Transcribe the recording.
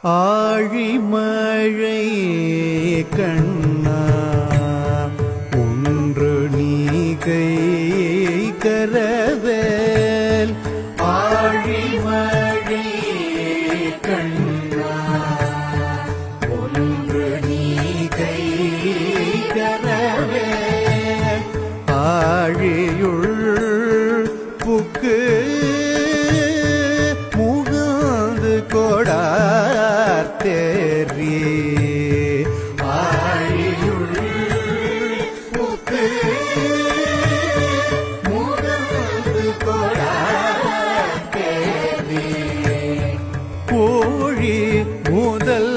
ஆழிமழை கண்ணா ஒன்று நீ கை கரவேல். ஆழிமழை கண்ணா ஒன்று நீ கை கரவேல். ஆழியுள் புக்கு முகந்து கொடா தேரி. ஆழியுள் புக்கு முகந்து கொடா தேரி. கோழி முதல்